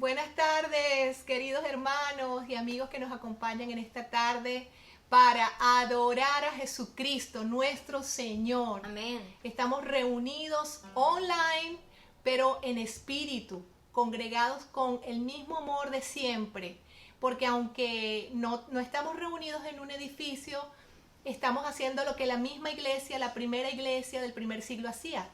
Buenas tardes, queridos hermanos y amigos que nos acompañan en esta tarde para adorar a Jesucristo, nuestro Señor. Amén. Estamos reunidos online, pero en espíritu, congregados con el mismo amor de siempre, porque aunque no estamos reunidos en un edificio, estamos haciendo lo que la misma iglesia, la primera iglesia del primer siglo hacía.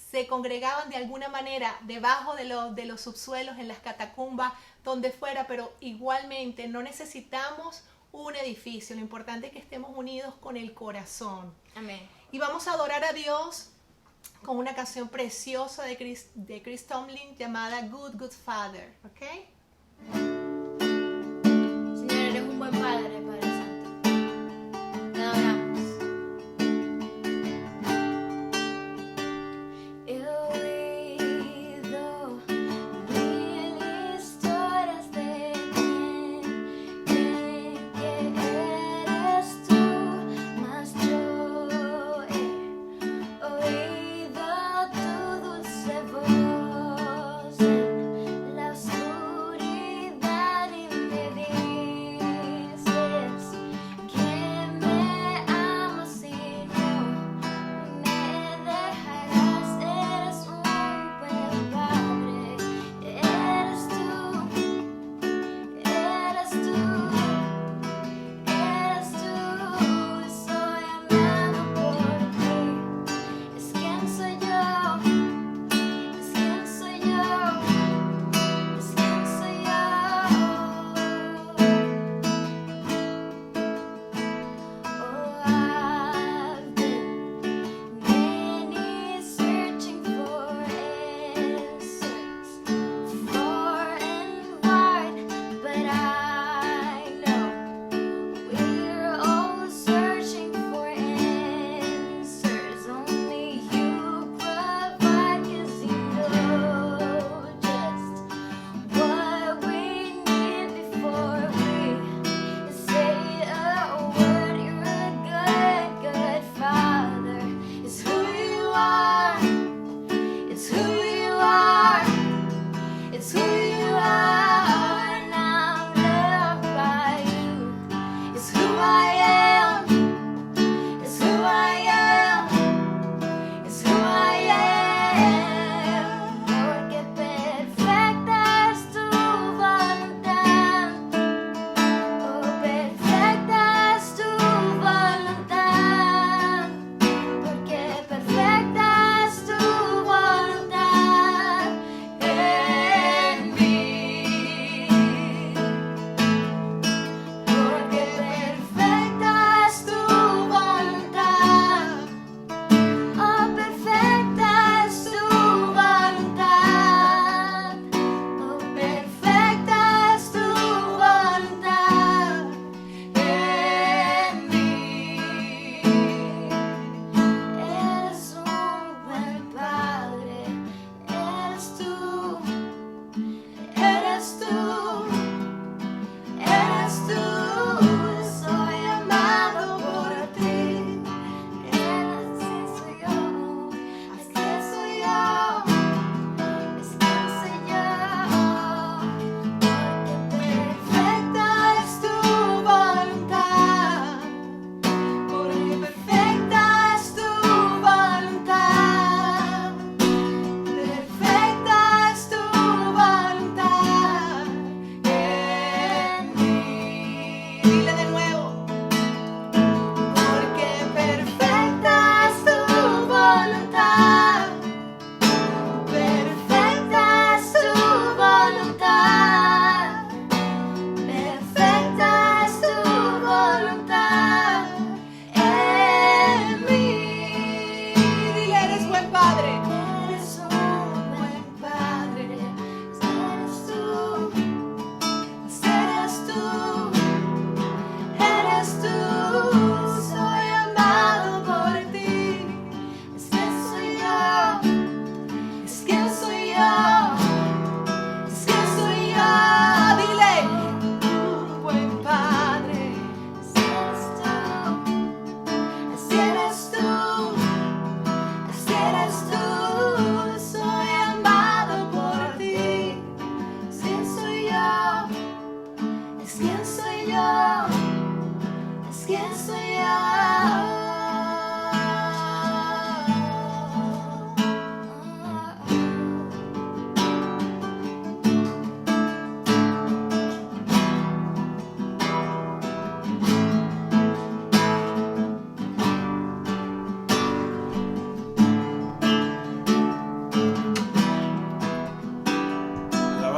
Se congregaban de alguna manera debajo de los subsuelos, en las catacumbas, donde fuera, pero igualmente no necesitamos un edificio. Lo importante es que estemos unidos con el corazón. Amén. Y vamos a adorar a Dios con una canción preciosa de Chris Tomlin llamada Good, Good Father. ¿Ok? Señor, eres un buen Padre, Padre Santo. Te adoramos. He oído mil historias de quién eres tú, mas yo he oído tu dulce voz en la oscuridad y me dices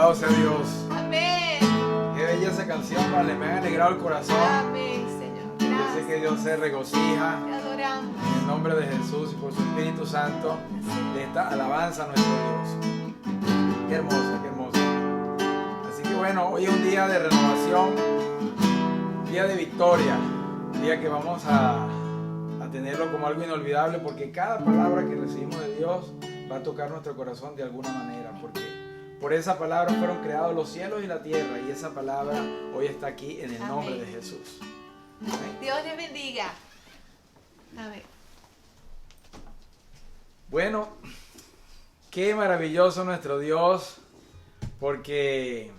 Alabado sea Dios. Amén. Qué bella esa canción, vale. Me ha alegrado el corazón. Amén, Señor. Yo sé Gracias. que Dios se regocija Te adoramos. en el nombre de Jesús y por su Espíritu Santo de esta alabanza a nuestro Dios. Qué hermosa, qué hermosa. Así que bueno, hoy es un día de renovación, día de victoria, día que vamos a tenerlo como algo inolvidable, porque cada palabra que recibimos de Dios va a tocar nuestro corazón de alguna manera, porque por esa palabra fueron creados los cielos y la tierra, y esa palabra hoy está aquí en el nombre Amén. de Jesús. Amén. Dios les bendiga. Amén. Bueno, qué maravilloso nuestro Dios, porque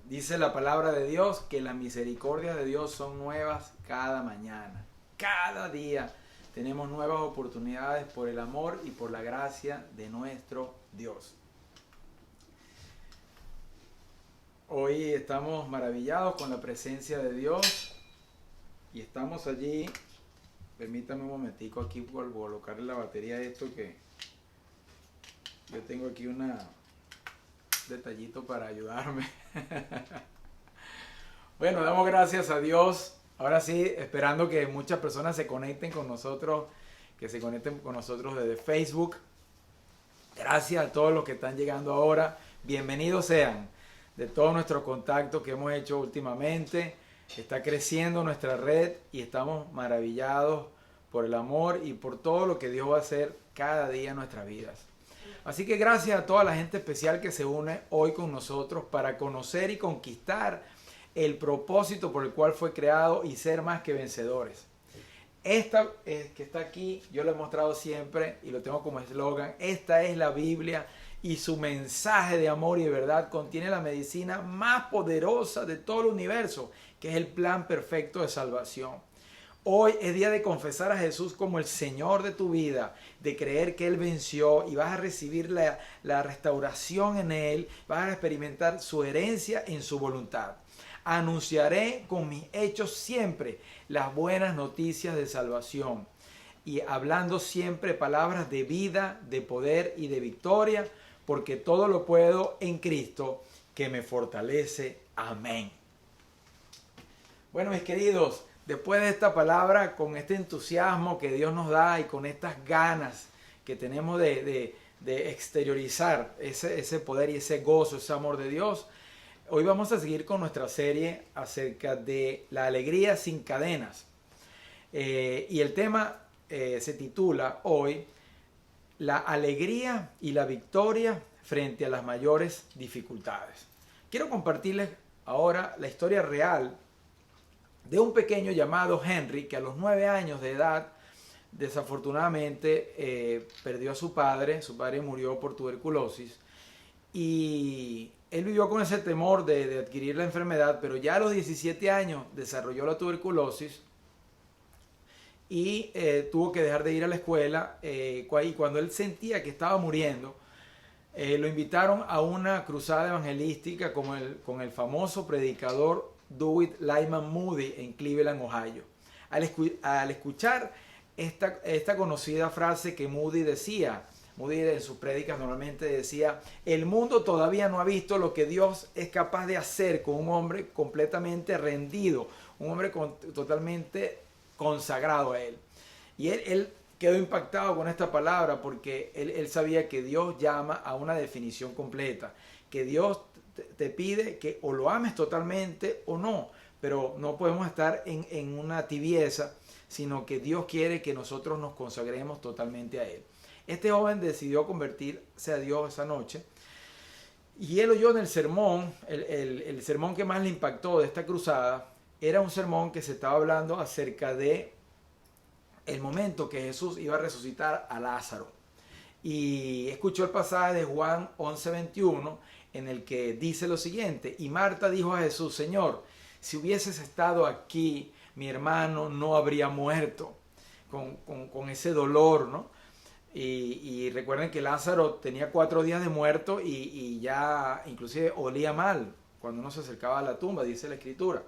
dice la palabra de Dios que las misericordias de Dios son nuevas cada mañana, cada día. Tenemos nuevas oportunidades por el amor y por la gracia de nuestro Dios. Hoy estamos maravillados con la presencia de Dios y estamos allí. Permítame un momentico aquí por colocarle la batería a esto, que yo tengo aquí un detallito para ayudarme. Bueno, damos gracias a Dios. Ahora sí, esperando que muchas personas se conecten con nosotros, que se conecten con nosotros desde Facebook. Gracias a todos los que están llegando ahora. Bienvenidos sean de todos nuestros contactos que hemos hecho últimamente. Está creciendo nuestra red y estamos maravillados por el amor y por todo lo que Dios va a hacer cada día en nuestras vidas. Así que gracias a toda la gente especial que se une hoy con nosotros para conocer y conquistar el propósito por el cual fue creado y ser más que vencedores. Esta que está aquí, yo lo he mostrado siempre y lo tengo como eslogan: esta es la Biblia y su mensaje de amor y de verdad contiene la medicina más poderosa de todo el universo, que es el plan perfecto de salvación. Hoy es día de confesar a Jesús como el Señor de tu vida, de creer que Él venció y vas a recibir la restauración en Él, vas a experimentar su herencia en su voluntad. Anunciaré con mis hechos siempre las buenas noticias de salvación y hablando siempre palabras de vida, de poder y de victoria, porque todo lo puedo en Cristo que me fortalece. Amén. Bueno, mis queridos, después de esta palabra, con este entusiasmo que Dios nos da y con estas ganas que tenemos de exteriorizar ese poder y ese gozo, ese amor de Dios, hoy vamos a seguir con nuestra serie acerca de la alegría sin cadenas. Y el tema se titula hoy La alegría y la victoria frente a las mayores dificultades. Quiero compartirles ahora la historia real de un pequeño llamado Henry, que a los 9 años de edad desafortunadamente perdió a su padre murió por tuberculosis, y él vivió con ese temor de adquirir la enfermedad, pero ya a los 17 años desarrolló la tuberculosis y tuvo que dejar de ir a la escuela, y cuando él sentía que estaba muriendo, lo invitaron a una cruzada evangelística con el famoso predicador Dwight Lyman Moody en Cleveland, Ohio. Al escuchar esta conocida frase que Moody en sus prédicas normalmente decía: el mundo todavía no ha visto lo que Dios es capaz de hacer con un hombre completamente rendido, un hombre totalmente consagrado a Él. Y él quedó impactado con esta palabra, porque él sabía que Dios llama a una definición completa, que Dios te pide que o lo ames totalmente o no, pero no podemos estar en una tibieza, sino que Dios quiere que nosotros nos consagremos totalmente a Él. Este joven decidió convertirse a Dios esa noche, y él oyó en el sermón, el sermón que más le impactó de esta cruzada, era un sermón que se estaba hablando acerca de el momento que Jesús iba a resucitar a Lázaro. Y escuchó el pasaje de Juan 11:21, en el que dice lo siguiente: y Marta dijo a Jesús: Señor, si hubieses estado aquí, mi hermano no habría muerto. Con ese dolor, ¿no? Y recuerden que Lázaro tenía 4 días de muerto y ya inclusive olía mal cuando uno se acercaba a la tumba, dice la Escritura.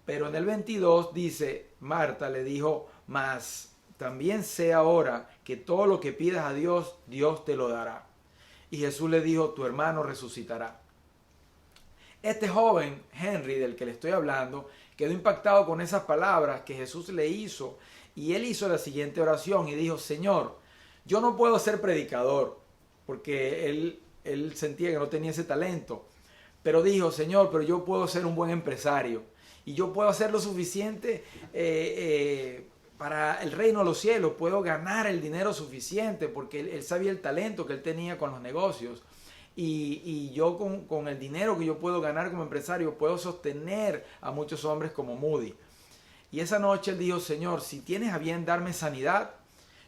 Pero en el 22 dice: Marta le dijo: mas también sé ahora que todo lo que pidas a Dios, Dios te lo dará. Y Jesús le dijo: tu hermano resucitará. Este joven, Henry, del que le estoy hablando, quedó impactado con esas palabras que Jesús le hizo, y él hizo la siguiente oración y dijo: Señor, yo no puedo ser predicador, porque él sentía que no tenía ese talento, pero dijo: Señor, pero yo puedo ser un buen empresario, y yo puedo hacer lo suficiente para el reino de los cielos, puedo ganar el dinero suficiente, porque él sabía el talento que él tenía con los negocios. Y yo con el dinero que yo puedo ganar como empresario puedo sostener a muchos hombres como Moody. Y esa noche él dijo: Señor, si tienes a bien darme sanidad,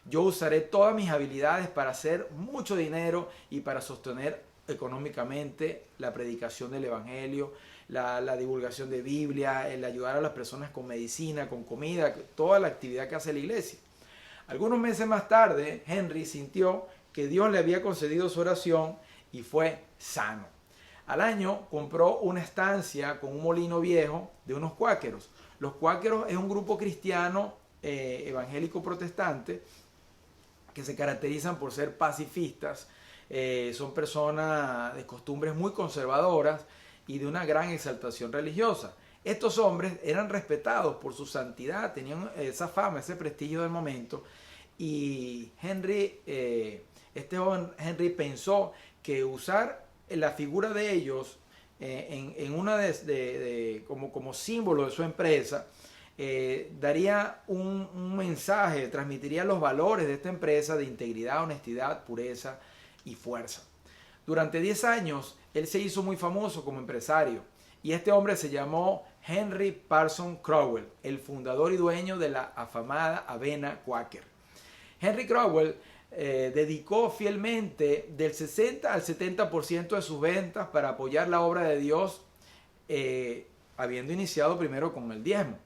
yo usaré todas mis habilidades para hacer mucho dinero y para sostener económicamente la predicación del evangelio, la divulgación de Biblia, el ayudar a las personas con medicina, con comida, toda la actividad que hace la iglesia. Algunos meses más tarde, Henry sintió que Dios le había concedido su oración y fue sano. Al año compró una estancia con un molino viejo de unos cuáqueros. Los cuáqueros es un grupo cristiano evangélico protestante que se caracterizan por ser pacifistas. Son personas de costumbres muy conservadoras y de una gran exaltación religiosa. Estos hombres eran respetados por su santidad, tenían esa fama, ese prestigio del momento, y este joven Henry pensó que usar la figura de ellos en una como símbolo de su empresa daría un mensaje, transmitiría los valores de esta empresa de integridad, honestidad, pureza y fuerza. Durante 10 años él se hizo muy famoso como empresario, y este hombre se llamó Henry Parson Crowell, el fundador y dueño de la afamada avena Quaker. Henry Crowell dedicó fielmente del 60 al 70% de sus ventas para apoyar la obra de Dios, habiendo iniciado primero con el diezmo.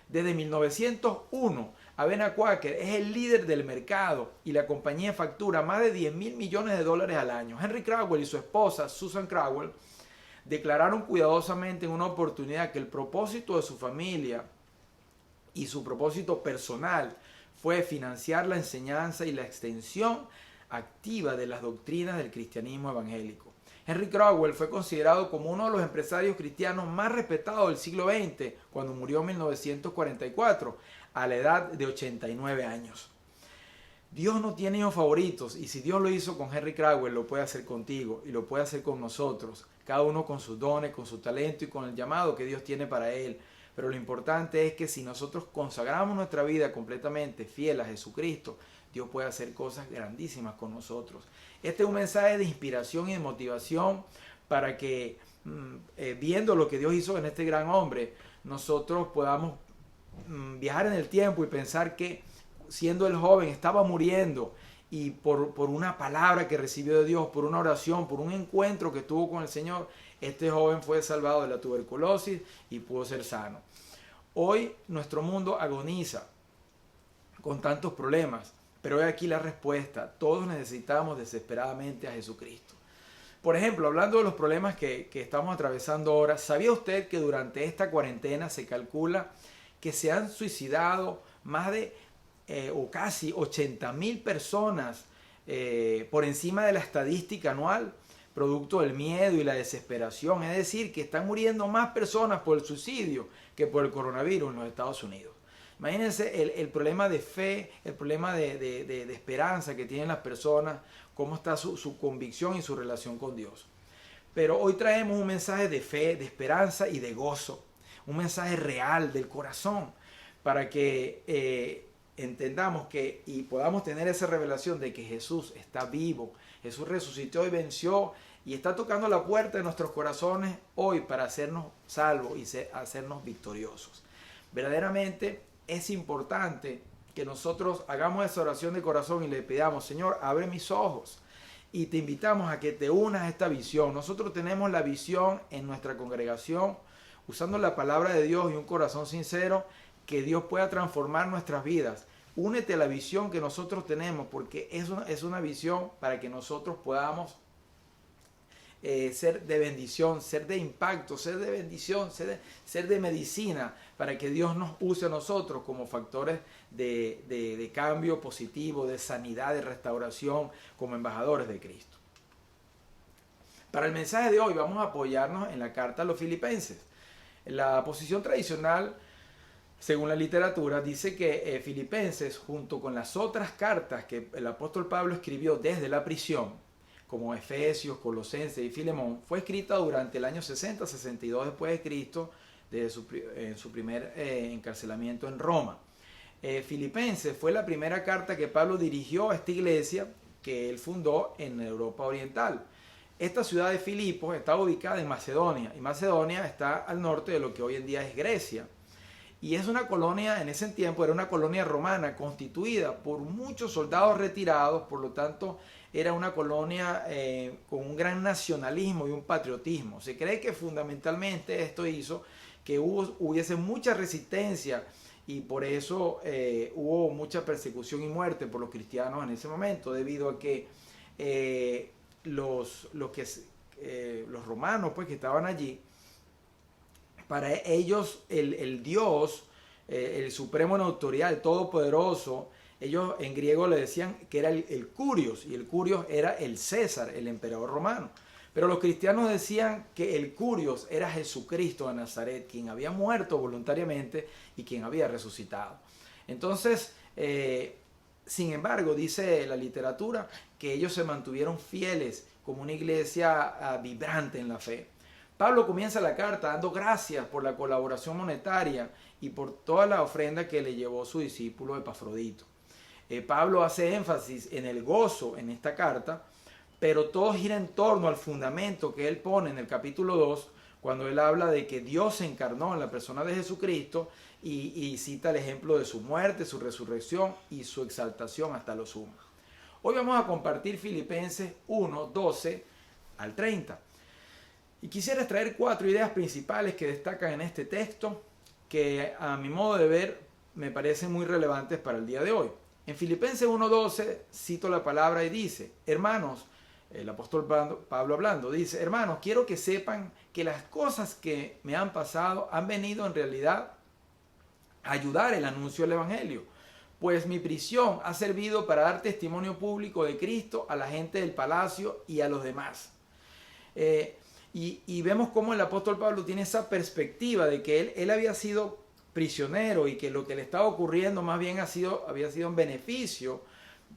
Desde 1901, Avena Quaker es el líder del mercado y la compañía factura más de 10 mil millones de dólares al año. Henry Crowell y su esposa Susan Crowell declararon cuidadosamente en una oportunidad que el propósito de su familia y su propósito personal fue financiar la enseñanza y la extensión activa de las doctrinas del cristianismo evangélico. Henry Crowell fue considerado como uno de los empresarios cristianos más respetados del siglo XX cuando murió en 1944 a la edad de 89 años. Dios no tiene hijos favoritos, y si Dios lo hizo con Henry Crowell, lo puede hacer contigo y lo puede hacer con nosotros, cada uno con sus dones, con su talento y con el llamado que Dios tiene para él. Pero lo importante es que si nosotros consagramos nuestra vida completamente fiel a Jesucristo, Dios puede hacer cosas grandísimas con nosotros. Este es un mensaje de inspiración y de motivación para que, viendo lo que Dios hizo en este gran hombre, nosotros podamos viajar en el tiempo y pensar que siendo el joven estaba muriendo, y por una palabra que recibió de Dios, por una oración, por un encuentro que tuvo con el Señor, este joven fue salvado de la tuberculosis y pudo ser sano. Hoy nuestro mundo agoniza con tantos problemas, pero he aquí la respuesta: todos necesitamos desesperadamente a Jesucristo. Por ejemplo, hablando de los problemas que estamos atravesando ahora, ¿sabía usted que durante esta cuarentena se calcula que se han suicidado más de o casi 80,000 personas por encima de la estadística anual, producto del miedo y la desesperación? Es decir, que están muriendo más personas por el suicidio que por el coronavirus en los Estados Unidos. Imagínense el problema de fe, el problema de esperanza que tienen las personas, cómo está su convicción y su relación con Dios. Pero hoy traemos un mensaje de fe, de esperanza y de gozo, un mensaje real del corazón, para que entendamos que y podamos tener esa revelación de que Jesús está vivo, Jesús resucitó y venció, y está tocando la puerta de nuestros corazones hoy para hacernos salvos y hacernos victoriosos. Verdaderamente es importante que nosotros hagamos esa oración de corazón y le pidamos: Señor, abre mis ojos. Y te invitamos a que te unas a esta visión. Nosotros tenemos la visión en nuestra congregación, usando la palabra de Dios y un corazón sincero, que Dios pueda transformar nuestras vidas. Únete a la visión que nosotros tenemos, porque es una visión para que nosotros podamos ser de bendición, ser de impacto, ser de bendición, ser de medicina, para que Dios nos use a nosotros como factores de cambio positivo, de sanidad, de restauración, como embajadores de Cristo. Para el mensaje de hoy vamos a apoyarnos en la carta a los Filipenses. La posición tradicional, según la literatura, dice que Filipenses, junto con las otras cartas que el apóstol Pablo escribió desde la prisión, como Efesios, Colosenses y Filemón, fue escrita durante el año 60-62 después de Cristo, en su primer encarcelamiento en Roma. Filipenses fue la primera carta que Pablo dirigió a esta iglesia que él fundó en Europa Oriental. Esta ciudad de Filipos está ubicada en Macedonia, y Macedonia está al norte de lo que hoy en día es Grecia. Y es una colonia, en ese tiempo era una colonia romana constituida por muchos soldados retirados, por lo tanto era una colonia con un gran nacionalismo y un patriotismo. Se cree que fundamentalmente esto hizo que hubiese mucha resistencia y por eso hubo mucha persecución y muerte por los cristianos en ese momento, debido a que los romanos pues, que estaban allí, para ellos el Dios, el supremo en autoridad, el todopoderoso, ellos en griego le decían que era el Curios, y el Curios era el César, el emperador romano. Pero los cristianos decían que el Curios era Jesucristo de Nazaret, quien había muerto voluntariamente y quien había resucitado. Entonces, sin embargo, dice la literatura que ellos se mantuvieron fieles como una iglesia vibrante en la fe. Pablo comienza la carta dando gracias por la colaboración monetaria y por toda la ofrenda que le llevó su discípulo Epafrodito. Pablo hace énfasis en el gozo en esta carta, pero todo gira en torno al fundamento que él pone en el capítulo 2, cuando él habla de que Dios se encarnó en la persona de Jesucristo y cita el ejemplo de su muerte, su resurrección y su exaltación hasta lo sumo. Hoy vamos a compartir Filipenses 1, 12 al 30. Y quisiera extraer 4 ideas principales que destacan en este texto, que a mi modo de ver me parecen muy relevantes para el día de hoy. En Filipenses 1:12 cito la palabra y dice, hermanos, el apóstol Pablo hablando, dice, hermanos, quiero que sepan que las cosas que me han pasado han venido en realidad a ayudar el anuncio del Evangelio, pues mi prisión ha servido para dar testimonio público de Cristo a la gente del palacio y a los demás. Y vemos cómo el apóstol Pablo tiene esa perspectiva de que él había sido prisionero y que lo que le estaba ocurriendo más bien había sido un beneficio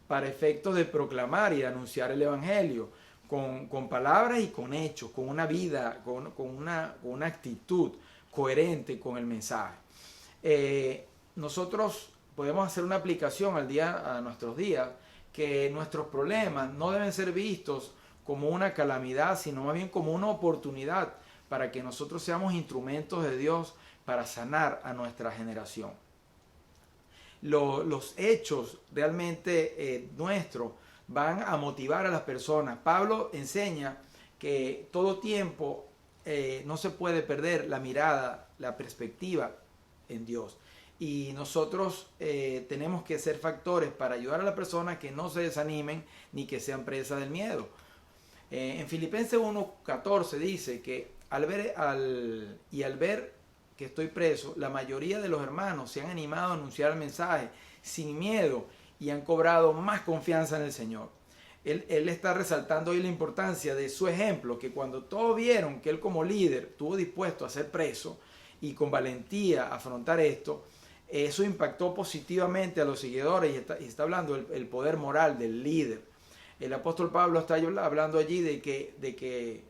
para efectos de proclamar y de anunciar el Evangelio con palabras y con hechos, con una vida, con una actitud coherente con el mensaje. Nosotros podemos hacer una aplicación a nuestros días, que nuestros problemas no deben ser vistos como una calamidad, sino más bien como una oportunidad para que nosotros seamos instrumentos de Dios para sanar a nuestra generación. Los hechos realmente nuestros van a motivar a las personas. Pablo enseña que todo tiempo no se puede perder la mirada, la perspectiva en Dios. Y nosotros tenemos que ser factores para ayudar a las personas que no se desanimen ni que sean presas del miedo. En Filipenses 1:14 dice que al ver que estoy preso, la mayoría de los hermanos se han animado a anunciar el mensaje sin miedo y han cobrado más confianza en el Señor. Él está resaltando hoy la importancia de su ejemplo, que cuando todos vieron que él como líder estuvo dispuesto a ser preso y con valentía afrontar esto, eso impactó positivamente a los seguidores y está hablando el poder moral del líder. El apóstol Pablo está hablando allí de que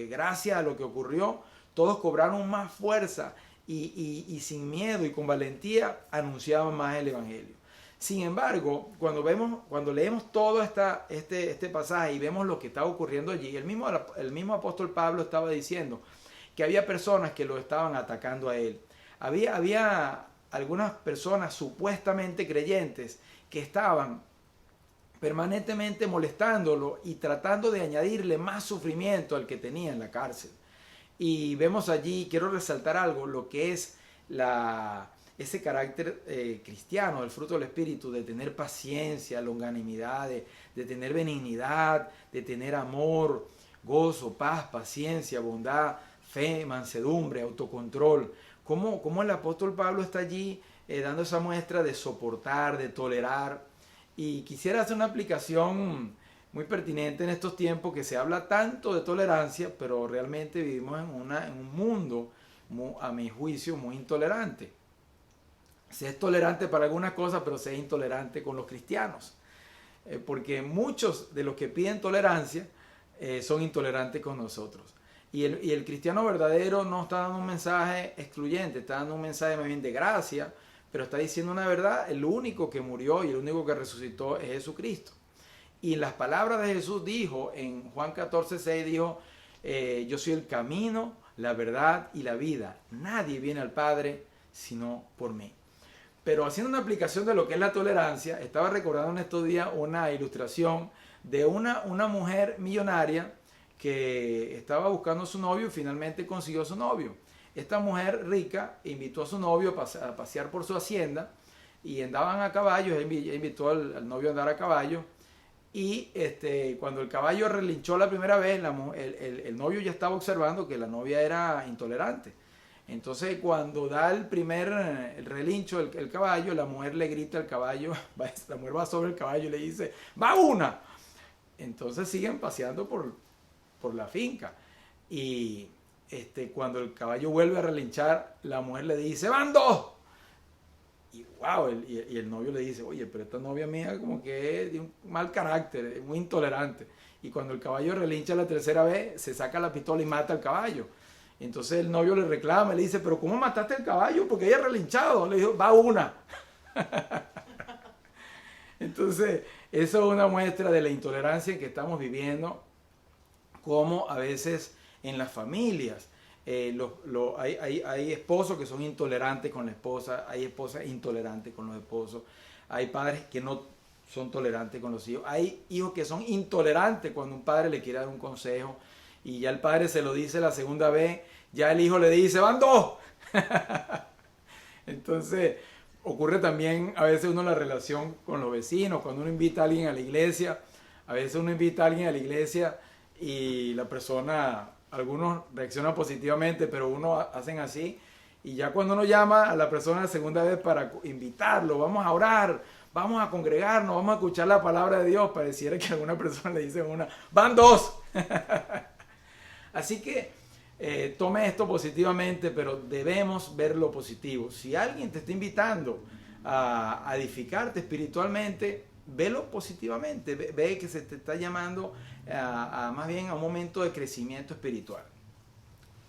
gracias a lo que ocurrió, todos cobraron más fuerza y sin miedo y con valentía anunciaban más el Evangelio. Sin embargo, cuando leemos todo este pasaje y vemos lo que está ocurriendo allí, el mismo apóstol Pablo estaba diciendo que había personas que lo estaban atacando a él. Había algunas personas supuestamente creyentes que estaban permanentemente molestándolo y tratando de añadirle más sufrimiento al que tenía en la cárcel. Y vemos allí, quiero resaltar algo, lo que es ese carácter cristiano, del fruto del Espíritu, de tener paciencia, longanimidad, de tener benignidad, de tener amor, gozo, paz, paciencia, bondad, fe, mansedumbre, autocontrol. Cómo el apóstol Pablo está allí dando esa muestra de soportar, de tolerar. Y quisiera hacer una aplicación muy pertinente en estos tiempos que se habla tanto de tolerancia, pero realmente vivimos en un mundo, a mi juicio, muy intolerante. Se es tolerante para algunas cosas, pero se es intolerante con los cristianos. Porque muchos de los que piden tolerancia son intolerantes con nosotros. Y el cristiano verdadero no está dando un mensaje excluyente, está dando un mensaje más bien de gracia, pero está diciendo una verdad. El único que murió y el único que resucitó es Jesucristo. Y las palabras de Jesús dijo, en Juan 14:6 dijo, yo soy el camino, la verdad y la vida. Nadie viene al Padre sino por mí. Pero haciendo una aplicación de lo que es la tolerancia, estaba recordando en estos días una ilustración de una mujer millonaria que estaba buscando a su novio y finalmente consiguió a su novio. Esta mujer rica invitó a su novio a pasear por su hacienda y andaban a caballo. Ella invitó al novio a andar a caballo. Y cuando el caballo relinchó la primera vez, el novio ya estaba observando que la novia era intolerante. Entonces cuando da el relincho el caballo, la mujer le grita al caballo, la mujer va sobre el caballo y le dice, ¡va una! Entonces siguen paseando por la finca. Y cuando el caballo vuelve a relinchar, la mujer le dice, ¡van dos! Y wow, y el novio le dice, oye, pero esta novia mía como que es de un mal carácter, es muy intolerante. Y cuando el caballo relincha la tercera vez, se saca la pistola y mata al caballo. Entonces el novio le reclama, le dice, pero ¿cómo mataste al caballo? Porque ella ha relinchado. Le dijo, va una. Entonces, eso es una muestra de la intolerancia que estamos viviendo, como a veces en las familias. Hay esposos que son intolerantes con la esposa, hay esposas intolerantes con los esposos, hay padres que no son tolerantes con los hijos, hay hijos que son intolerantes cuando un padre le quiere dar un consejo y ya el padre se lo dice la segunda vez, ya el hijo le dice, ¡van dos! Entonces, ocurre también a veces uno la relación con los vecinos, cuando uno invita a alguien a la iglesia, a veces uno invita a alguien a la iglesia y la persona, algunos reaccionan positivamente, pero unos hacen así, y ya cuando uno llama a la persona la segunda vez para invitarlo, vamos a orar, vamos a congregarnos, vamos a escuchar la palabra de Dios, pareciera que alguna persona le dice ¡van dos! Así que tome esto positivamente, pero debemos ver lo positivo. Si alguien te está invitando a edificarte espiritualmente, velo positivamente, ve que se te está llamando más bien a un momento de crecimiento espiritual.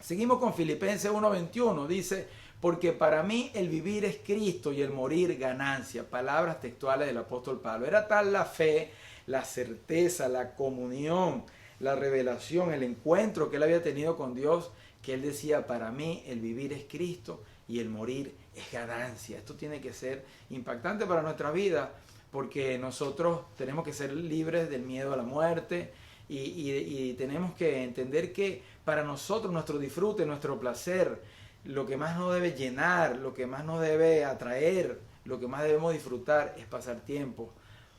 Seguimos con Filipenses 1:21, dice, porque para mí el vivir es Cristo y el morir ganancia. Palabras textuales del apóstol Pablo. Era tal la fe, la certeza, la comunión, la revelación, el encuentro que él había tenido con Dios, que él decía, para mí el vivir es Cristo y el morir es ganancia. Esto tiene que ser impactante para nuestra vida, porque nosotros tenemos que ser libres del miedo a la muerte y tenemos que entender que para nosotros nuestro disfrute, nuestro placer, lo que más nos debe llenar, lo que más nos debe atraer, lo que más debemos disfrutar es pasar tiempo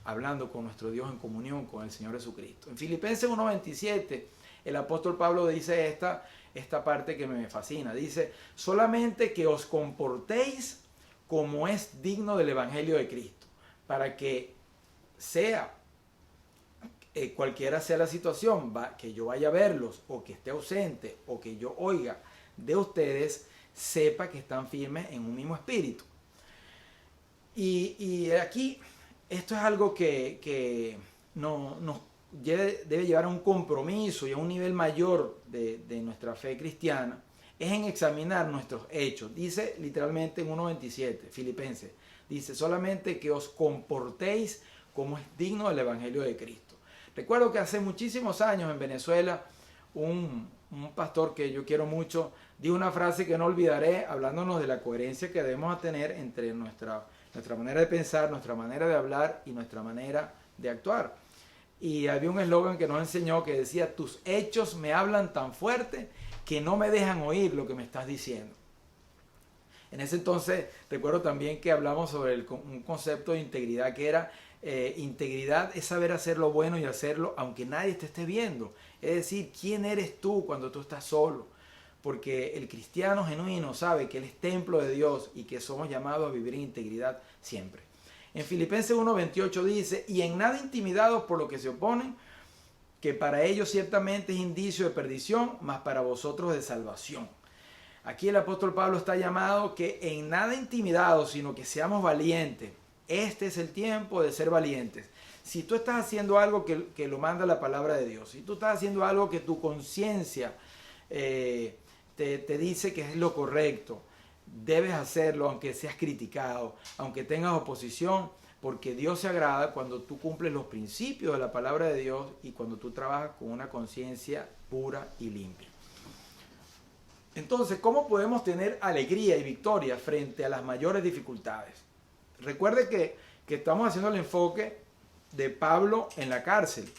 hablando con nuestro Dios en comunión con el Señor Jesucristo. En Filipenses 1:27 el apóstol Pablo dice esta parte que me fascina. Dice, solamente que os comportéis como es digno del Evangelio de Cristo, para que sea, cualquiera sea la situación, que yo vaya a verlos, o que esté ausente, o que yo oiga de ustedes, sepa que están firmes en un mismo espíritu. Y aquí, esto es algo que nos debe llevar a un compromiso y a un nivel mayor de nuestra fe cristiana, es en examinar nuestros hechos. Dice literalmente en 1:27, Filipenses, dice, solamente que os comportéis como es digno del Evangelio de Cristo. Recuerdo que hace muchísimos años en Venezuela, un pastor que yo quiero mucho, dijo una frase que no olvidaré, hablándonos de la coherencia que debemos tener entre nuestra manera de pensar, nuestra manera de hablar y nuestra manera de actuar. Y había un eslogan que nos enseñó que decía, tus hechos me hablan tan fuerte que no me dejan oír lo que me estás diciendo. En ese entonces recuerdo también que hablamos sobre un concepto de integridad que era, integridad es saber hacer lo bueno y hacerlo aunque nadie te esté viendo. Es decir, ¿quién eres tú cuando tú estás solo? Porque el cristiano genuino sabe que él es templo de Dios y que somos llamados a vivir en integridad siempre. En Filipenses 1:28 dice, y en nada intimidados por lo que se oponen, que para ellos ciertamente es indicio de perdición, mas para vosotros de salvación. Aquí el apóstol Pablo está llamado que en nada intimidados, sino que seamos valientes. Este es el tiempo de ser valientes. Si tú estás haciendo algo que lo manda la palabra de Dios, si tú estás haciendo algo que tu conciencia te dice que es lo correcto, debes hacerlo aunque seas criticado, aunque tengas oposición, porque Dios se agrada cuando tú cumples los principios de la palabra de Dios y cuando tú trabajas con una conciencia pura y limpia. Entonces, ¿cómo podemos tener alegría y victoria frente a las mayores dificultades? Recuerde que estamos haciendo el enfoque de Pablo en la cárcel.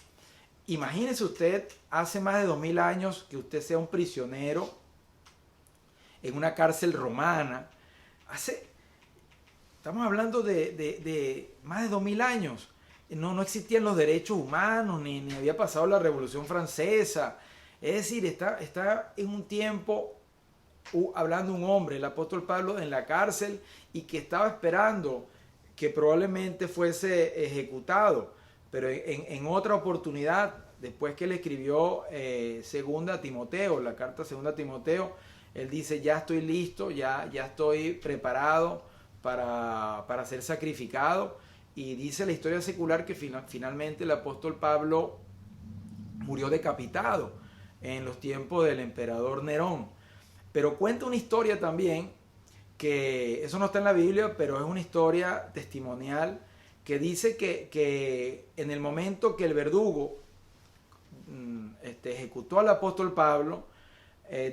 Imagínese usted, hace más de 2000 años, que usted sea un prisionero en una cárcel romana. Estamos hablando de más de 2000 años. No existían los derechos humanos, ni había pasado la Revolución Francesa. Es decir, está en un tiempo hablando un hombre, el apóstol Pablo, en la cárcel y que estaba esperando que probablemente fuese ejecutado. Pero en otra oportunidad, después que le escribió segunda a Timoteo, la carta segunda a Timoteo, él dice, ya estoy listo, ya estoy preparado para ser sacrificado. Y dice la historia secular que finalmente el apóstol Pablo murió decapitado en los tiempos del emperador Nerón. Pero cuenta una historia también, que eso no está en la Biblia, pero es una historia testimonial, que dice que en el momento que el verdugo ejecutó al apóstol Pablo,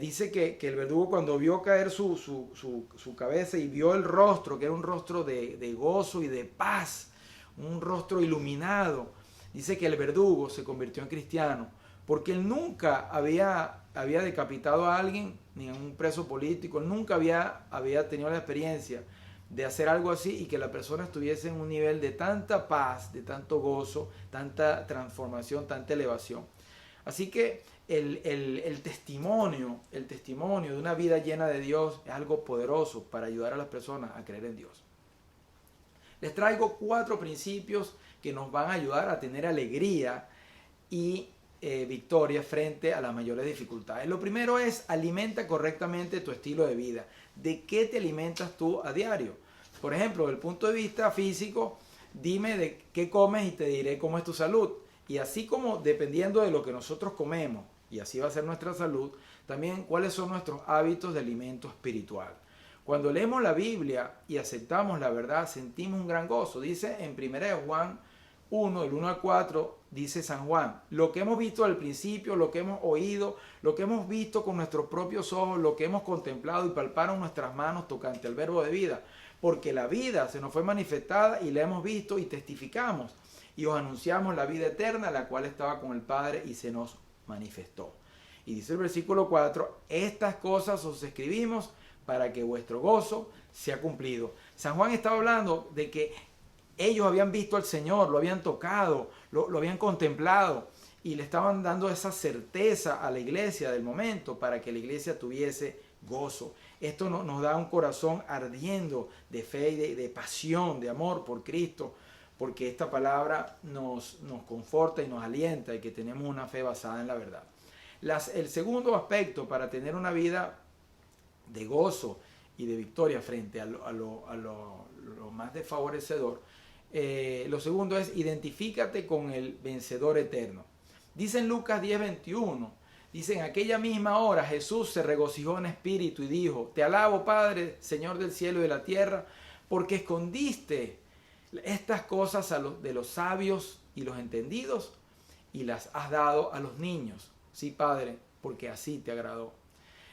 dice que el verdugo, cuando vio caer su cabeza y vio el rostro, que era un rostro de gozo y de paz, un rostro iluminado, dice que el verdugo se convirtió en cristiano, porque él nunca había decapitado a alguien, ni a un preso político, él nunca había tenido la experiencia de hacer algo así y que la persona estuviese en un nivel de tanta paz, de tanto gozo, tanta transformación, tanta elevación. Así que el testimonio de una vida llena de Dios es algo poderoso para ayudar a las personas a creer en Dios. Les traigo 4 principios que nos van a ayudar a tener alegría y victoria frente a las mayores dificultades. Lo primero es: alimenta correctamente tu estilo de vida. ¿De qué te alimentas tú a diario? Por ejemplo, desde el punto de vista físico, dime de qué comes y te diré cómo es tu salud. Y así como dependiendo de lo que nosotros comemos, y así va a ser nuestra salud, también cuáles son nuestros hábitos de alimento espiritual. Cuando leemos la Biblia y aceptamos la verdad, sentimos un gran gozo. Dice en 1 Juan 1, del 1 al 4, dice San Juan: lo que hemos visto al principio, lo que hemos oído, lo que hemos visto con nuestros propios ojos, lo que hemos contemplado y palparon nuestras manos tocante al verbo de vida. Porque la vida se nos fue manifestada y la hemos visto y testificamos. Y os anunciamos la vida eterna, la cual estaba con el Padre y se nos manifestó. Y dice el versículo 4: estas cosas os escribimos para que vuestro gozo sea cumplido. San Juan estaba hablando de que ellos habían visto al Señor, lo habían tocado, lo habían contemplado y le estaban dando esa certeza a la iglesia del momento para que la iglesia tuviese gozo. Esto nos da un corazón ardiendo de fe y de pasión, de amor por Cristo, porque esta palabra nos conforta y nos alienta y que tenemos una fe basada en la verdad. El segundo aspecto para tener una vida de gozo y de victoria frente a lo más desfavorecedor, lo segundo es: identifícate con el vencedor eterno. Dice en Lucas 10:21, dice: en aquella misma hora Jesús se regocijó en espíritu y dijo: te alabo, Padre, Señor del cielo y de la tierra, porque escondiste estas cosas de los sabios y los entendidos y las has dado a los niños. Sí, Padre, porque así te agradó.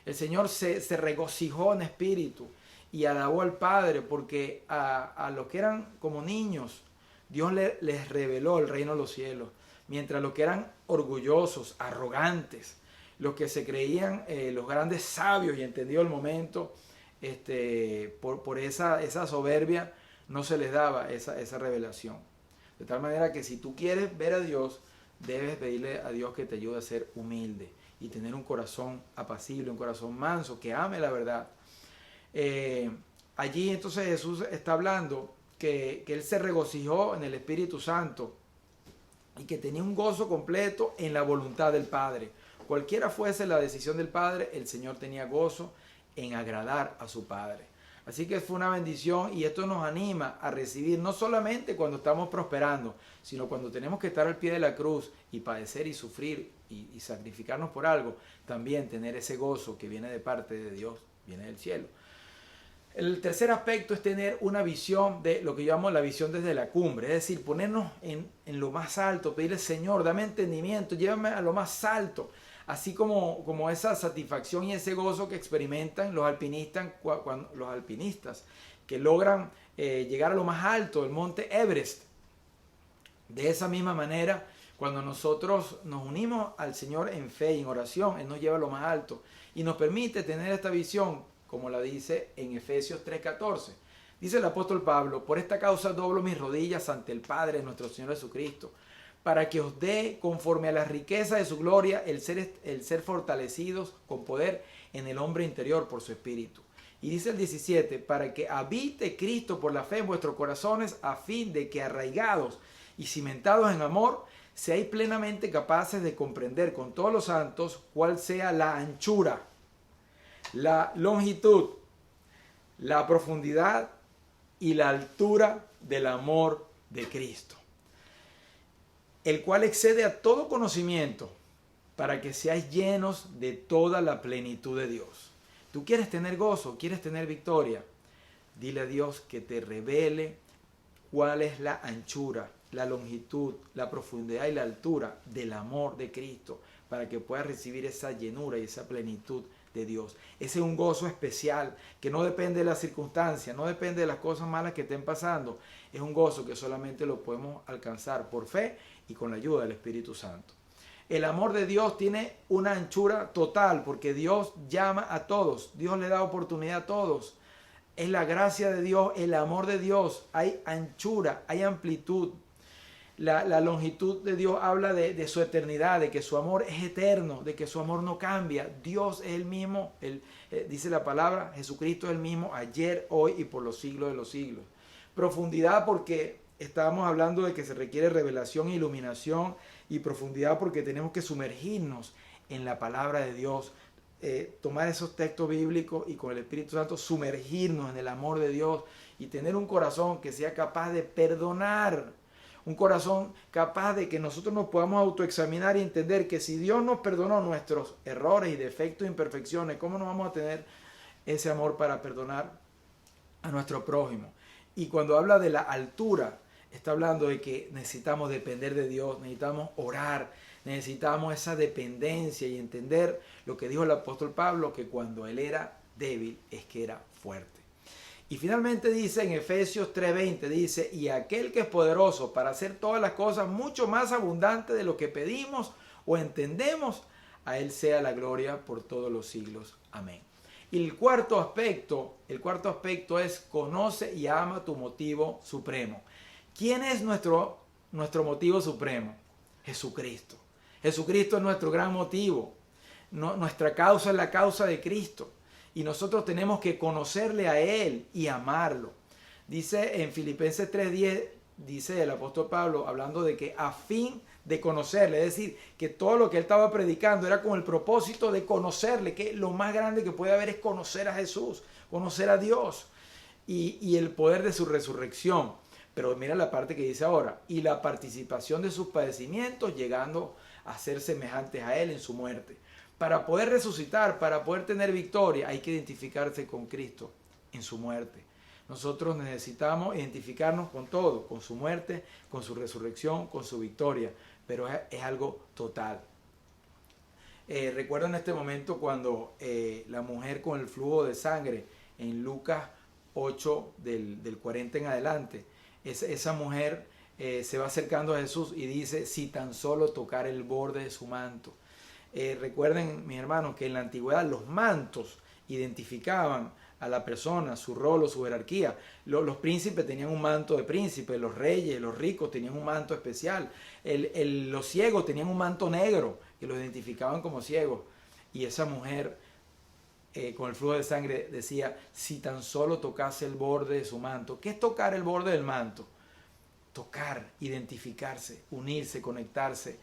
El Señor se regocijó en espíritu y alabó al Padre porque a los que eran como niños, Dios les reveló el reino de los cielos. Mientras los que eran orgullosos, arrogantes, los que se creían los grandes sabios y entendido el momento, por esa soberbia, no se les daba esa revelación. De tal manera que si tú quieres ver a Dios, debes pedirle a Dios que te ayude a ser humilde y tener un corazón apacible, un corazón manso, que ame la verdad. Allí entonces Jesús está hablando que Él se regocijó en el Espíritu Santo y que tenía un gozo completo en la voluntad del Padre. Cualquiera fuese la decisión del Padre, el Señor tenía gozo en agradar a su Padre. Así que fue una bendición y esto nos anima a recibir no solamente cuando estamos prosperando, sino cuando tenemos que estar al pie de la cruz y padecer y sufrir y sacrificarnos por algo, también tener ese gozo que viene de parte de Dios, viene del cielo. El tercer aspecto es tener una visión de lo que yo llamo la visión desde la cumbre, es decir, ponernos en lo más alto, pedirle, Señor, dame entendimiento, llévame a lo más alto, así como esa satisfacción y ese gozo que experimentan los alpinistas que logran llegar a lo más alto, el monte Everest. De esa misma manera, cuando nosotros nos unimos al Señor en fe y en oración, Él nos lleva a lo más alto y nos permite tener esta visión, como la dice en Efesios 3:14. Dice el apóstol Pablo, por esta causa doblo mis rodillas ante el Padre de nuestro Señor Jesucristo, para que os dé, conforme a la riqueza de su gloria, el ser fortalecidos con poder en el hombre interior por su Espíritu. Y dice el 17, para que habite Cristo por la fe en vuestros corazones, a fin de que arraigados y cimentados en amor, seáis plenamente capaces de comprender con todos los santos cuál sea la anchura, la longitud, la profundidad y la altura del amor de Cristo, el cual excede a todo conocimiento, para que seáis llenos de toda la plenitud de Dios. ¿Tú quieres tener gozo? ¿Quieres tener victoria? Dile a Dios que te revele cuál es la anchura, la longitud, la profundidad y la altura del amor de Cristo, para que puedas recibir esa llenura y esa plenitud de Dios. Ese es un gozo especial que no depende de las circunstancias, no depende de las cosas malas que estén pasando. Es un gozo que solamente lo podemos alcanzar por fe y con la ayuda del Espíritu Santo. El amor de Dios tiene una anchura total porque Dios llama a todos, Dios le da oportunidad a todos. Es la gracia de Dios, el amor de Dios. Hay anchura, hay amplitud. La longitud de Dios habla de su eternidad, de que su amor es eterno, de que su amor no cambia. Dios es el mismo, dice la palabra, Jesucristo es el mismo ayer, hoy y por los siglos de los siglos. Profundidad porque estábamos hablando de que se requiere revelación e iluminación, y profundidad porque tenemos que sumergirnos en la palabra de Dios, tomar esos textos bíblicos y con el Espíritu Santo sumergirnos en el amor de Dios y tener un corazón que sea capaz de perdonar. Un corazón capaz de que nosotros nos podamos autoexaminar y entender que si Dios nos perdonó nuestros errores y defectos e imperfecciones, ¿cómo no vamos a tener ese amor para perdonar a nuestro prójimo? Y cuando habla de la altura, está hablando de que necesitamos depender de Dios, necesitamos orar, necesitamos esa dependencia y entender lo que dijo el apóstol Pablo, que cuando él era débil es que era fuerte. Y finalmente dice en Efesios 3:20, dice, y aquel que es poderoso para hacer todas las cosas mucho más abundante de lo que pedimos o entendemos, a él sea la gloria por todos los siglos. Amén. Y el cuarto aspecto es conoce y ama tu motivo supremo. ¿Quién es nuestro motivo supremo? Jesucristo. Jesucristo es nuestro gran motivo. Nuestra causa es la causa de Cristo. Y nosotros tenemos que conocerle a Él y amarlo. Dice en Filipenses 3:10, dice el apóstol Pablo, hablando de que a fin de conocerle, es decir, que todo lo que él estaba predicando era con el propósito de conocerle, que lo más grande que puede haber es conocer a Jesús, conocer a Dios y el poder de su resurrección. Pero mira la parte que dice ahora, y la participación de sus padecimientos, llegando a ser semejantes a Él en su muerte. Para poder resucitar, para poder tener victoria, hay que identificarse con Cristo en su muerte. Nosotros necesitamos identificarnos con todo, con su muerte, con su resurrección, con su victoria, pero es algo total. Recuerdo en este momento cuando la mujer con el flujo de sangre, en Lucas 8, del 40 en adelante, esa mujer se va acercando a Jesús y dice, si tan solo tocar el borde de su manto. Recuerden, mis hermanos, que en la antigüedad los mantos identificaban a la persona, su rol o su jerarquía. Los príncipes tenían un manto de príncipe, los reyes, los ricos tenían un manto especial. Los ciegos tenían un manto negro que los identificaban como ciegos. Y esa mujer con el flujo de sangre decía, si tan solo tocase el borde de su manto. ¿Qué es tocar el borde del manto? tocar, identificarse, unirse, conectarse,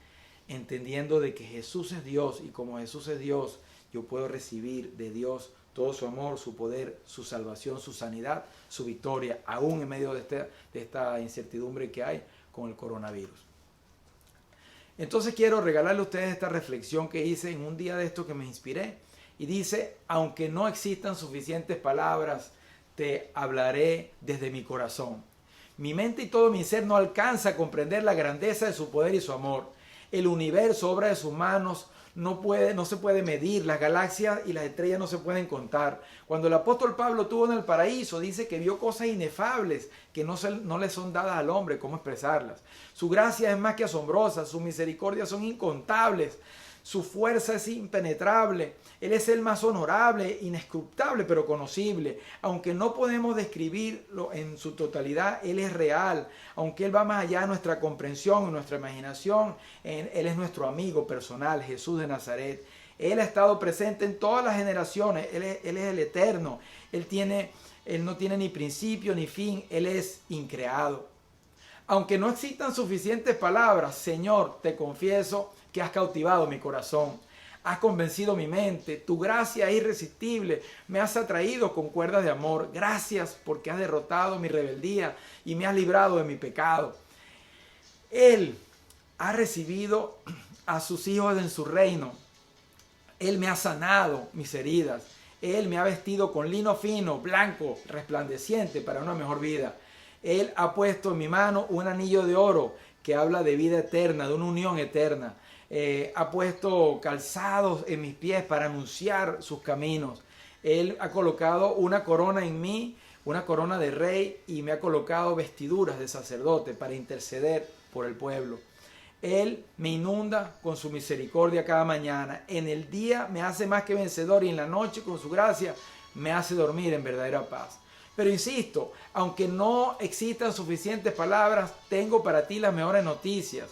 entendiendo de que Jesús es Dios y como Jesús es Dios, yo puedo recibir de Dios todo su amor, su poder, su salvación, su sanidad, su victoria, aún en medio de esta incertidumbre que hay con el coronavirus. Entonces quiero regalarle a ustedes esta reflexión que hice en un día de esto que me inspiré. Y dice, aunque no existan suficientes palabras, te hablaré desde mi corazón. Mi mente y todo mi ser no alcanza a comprender la grandeza de su poder y su amor. El universo, obra de sus manos, no se puede medir. Las galaxias y las estrellas no se pueden contar. Cuando el apóstol Pablo estuvo en el paraíso, dice que vio cosas inefables que no le son dadas al hombre. ¿Cómo expresarlas? Su gracia es más que asombrosa. Sus misericordias son incontables. Su fuerza es impenetrable. Él es el más honorable, inescrutable, pero conocible. Aunque no podemos describirlo en su totalidad, Él es real. Aunque Él va más allá de nuestra comprensión y nuestra imaginación, Él es nuestro amigo personal, Jesús de Nazaret. Él ha estado presente en todas las generaciones. Él es el eterno. Él no tiene ni principio ni fin. Él es increado. Aunque no existan suficientes palabras, Señor, te confieso que has cautivado mi corazón, has convencido mi mente, tu gracia es irresistible, me has atraído con cuerdas de amor. Gracias porque has derrotado mi rebeldía y me has librado de mi pecado. Él ha recibido a sus hijos en su reino. Él me ha sanado mis heridas. Él me ha vestido con lino fino, blanco, resplandeciente para una mejor vida. Él ha puesto en mi mano un anillo de oro que habla de vida eterna, de una unión eterna. Ha puesto calzados en mis pies para anunciar sus caminos. Él ha colocado una corona en mí, una corona de rey, y me ha colocado vestiduras de sacerdote para interceder por el pueblo. Él me inunda con su misericordia cada mañana. En el día me hace más que vencedor y en la noche con su gracia me hace dormir en verdadera paz. Pero insisto, aunque no existan suficientes palabras, tengo para ti las mejores noticias.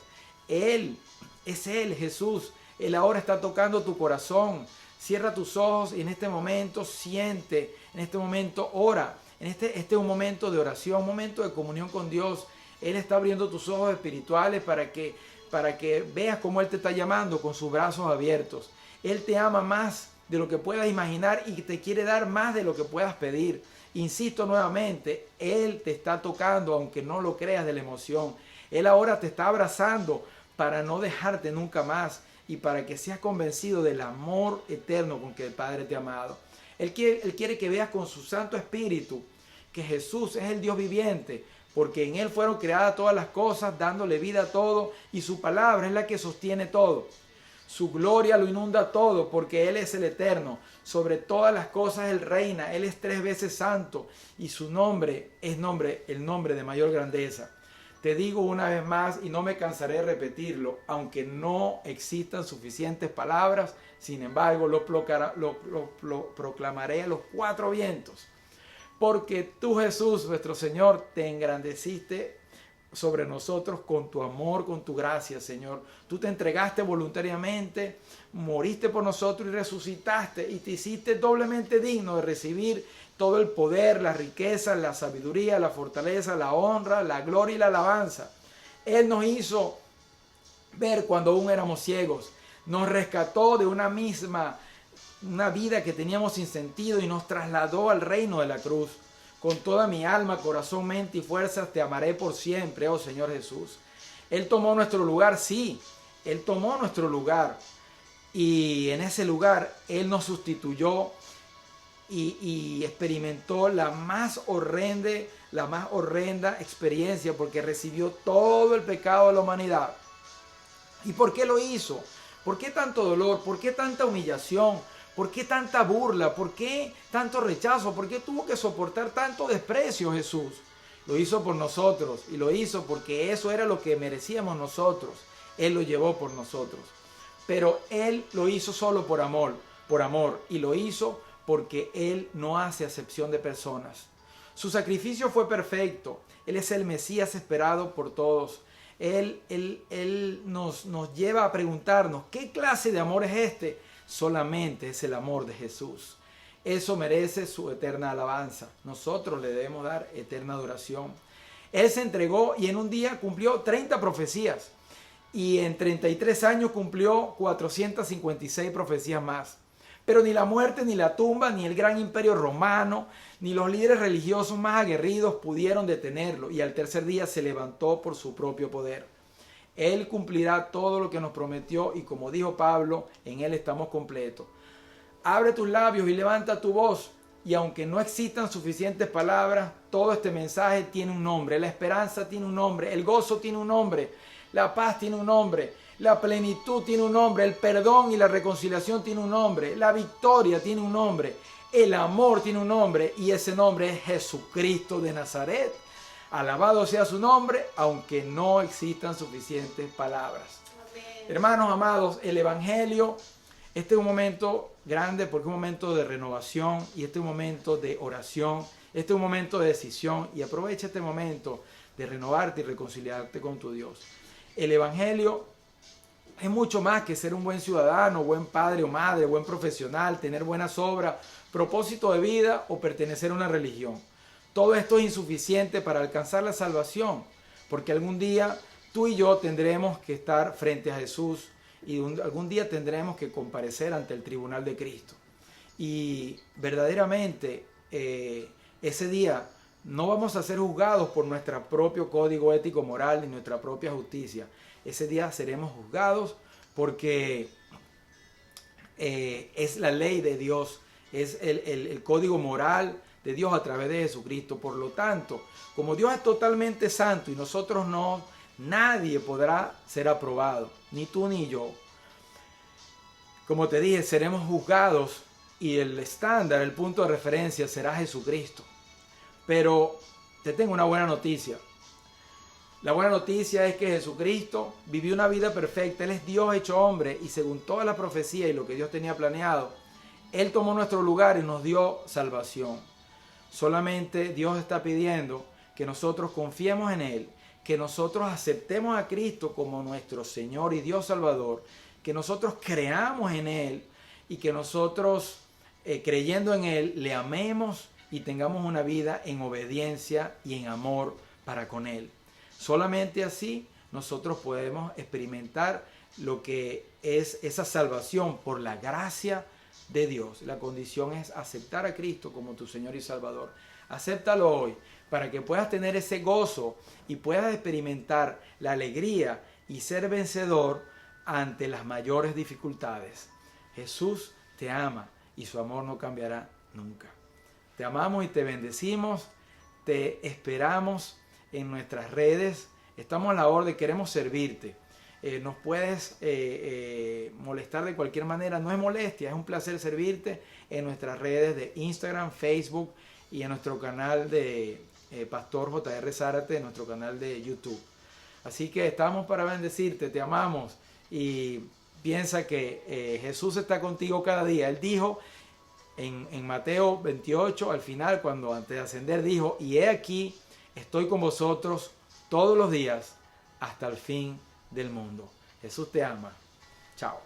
Él es Él, Jesús. Él ahora está tocando tu corazón. Cierra tus ojos y en este momento siente, en este momento ora. Este es un momento de oración, un momento de comunión con Dios. Él está abriendo tus ojos espirituales para que veas cómo Él te está llamando con sus brazos abiertos. Él te ama más de lo que puedas imaginar y te quiere dar más de lo que puedas pedir. Insisto nuevamente, Él te está tocando aunque no lo creas de la emoción. Él ahora te está abrazando para no dejarte nunca más y para que seas convencido del amor eterno con que el Padre te ha amado. Él quiere que veas con su Santo Espíritu que Jesús es el Dios viviente, porque en Él fueron creadas todas las cosas, dándole vida a todo, y su palabra es la que sostiene todo. Su gloria lo inunda todo, porque Él es el eterno. Sobre todas las cosas Él reina. Él es 3 veces santo, y su nombre es el nombre de mayor grandeza. Te digo una vez más, y no me cansaré de repetirlo, aunque no existan suficientes palabras, sin embargo lo proclamaré a los 4 vientos. Porque tú, Jesús, nuestro Señor, te engrandeciste sobre nosotros con tu amor, con tu gracia, Señor. Tú te entregaste voluntariamente, moriste por nosotros y resucitaste y te hiciste doblemente digno de recibir todo el poder, la riqueza, la sabiduría, la fortaleza, la honra, la gloria y la alabanza. Él nos hizo ver cuando aún éramos ciegos. Nos rescató de una vida que teníamos sin sentido y nos trasladó al reino de la cruz. Con toda mi alma, corazón, mente y fuerzas te amaré por siempre, oh Señor Jesús. Él tomó nuestro lugar, sí, Él tomó nuestro lugar. Y en ese lugar Él nos sustituyó y experimentó la más horrenda experiencia, porque recibió todo el pecado de la humanidad. ¿Y por qué lo hizo? ¿Por qué tanto dolor? ¿Por qué tanta humillación? ¿Por qué tanta burla? ¿Por qué tanto rechazo? ¿Por qué tuvo que soportar tanto desprecio Jesús? Lo hizo por nosotros y lo hizo porque eso era lo que merecíamos nosotros. Él lo llevó por nosotros. Pero Él lo hizo solo por amor, y lo hizo porque Él no hace acepción de personas. Su sacrificio fue perfecto. Él es el Mesías esperado por todos. Él nos lleva a preguntarnos, ¿qué clase de amor es este? Solamente es el amor de Jesús. Eso merece su eterna alabanza. Nosotros le debemos dar eterna adoración. Él se entregó y en un día cumplió 30 profecías. Y en 33 años cumplió 456 profecías más. Pero ni la muerte, ni la tumba, ni el gran imperio romano, ni los líderes religiosos más aguerridos pudieron detenerlo. Y al tercer día se levantó por su propio poder. Él cumplirá todo lo que nos prometió y como dijo Pablo, en Él estamos completos. Abre tus labios y levanta tu voz. Y aunque no existan suficientes palabras, todo este mensaje tiene un nombre. La esperanza tiene un nombre. El gozo tiene un nombre. La paz tiene un nombre. La plenitud tiene un nombre. El perdón y la reconciliación tiene un nombre. La victoria tiene un nombre. El amor tiene un nombre. Y ese nombre es Jesucristo de Nazaret. Alabado sea su nombre, aunque no existan suficientes palabras. Amén. Hermanos amados, el Evangelio, este es un momento grande porque es un momento de renovación y este es un momento de oración, este es un momento de decisión y aprovecha este momento de renovarte y reconciliarte con tu Dios. El Evangelio es mucho más que ser un buen ciudadano, buen padre o madre, buen profesional, tener buenas obras, propósito de vida o pertenecer a una religión. Todo esto es insuficiente para alcanzar la salvación, porque algún día tú y yo tendremos que estar frente a Jesús y algún día tendremos que comparecer ante el tribunal de Cristo. Y verdaderamente ese día no vamos a ser juzgados por nuestro propio código ético moral ni nuestra propia justicia. Ese día seremos juzgados porque es la ley de Dios, es el código moral de Dios a través de Jesucristo. Por lo tanto, como Dios es totalmente santo y nosotros no, nadie podrá ser aprobado, ni tú ni yo. Como te dije, seremos juzgados y el estándar, el punto de referencia será Jesucristo. Pero te tengo una buena noticia. La buena noticia es que Jesucristo vivió una vida perfecta. Él es Dios hecho hombre y según toda la profecía y lo que Dios tenía planeado, Él tomó nuestro lugar y nos dio salvación. Solamente Dios está pidiendo que nosotros confiemos en Él, que nosotros aceptemos a Cristo como nuestro Señor y Dios Salvador, que nosotros creamos en Él y que nosotros, creyendo en Él, le amemos y tengamos una vida en obediencia y en amor para con Él. Solamente así nosotros podemos experimentar lo que es esa salvación por la gracia de Dios. La condición es aceptar a Cristo como tu Señor y Salvador. Acéptalo hoy para que puedas tener ese gozo y puedas experimentar la alegría y ser vencedor ante las mayores dificultades. Jesús te ama y su amor no cambiará nunca. Te amamos y te bendecimos. Te esperamos en nuestras redes. Estamos a la orden, queremos servirte. Nos puedes molestar de cualquier manera, no es molestia, es un placer servirte en nuestras redes de Instagram, Facebook y en nuestro canal de Pastor J.R. Zárate, en nuestro canal de YouTube. Así que estamos para bendecirte, te amamos y piensa que Jesús está contigo cada día. Él dijo en Mateo 28, al final, cuando antes de ascender, dijo: y he aquí, estoy con vosotros todos los días hasta el fin del mundo. Jesús te ama. Chao.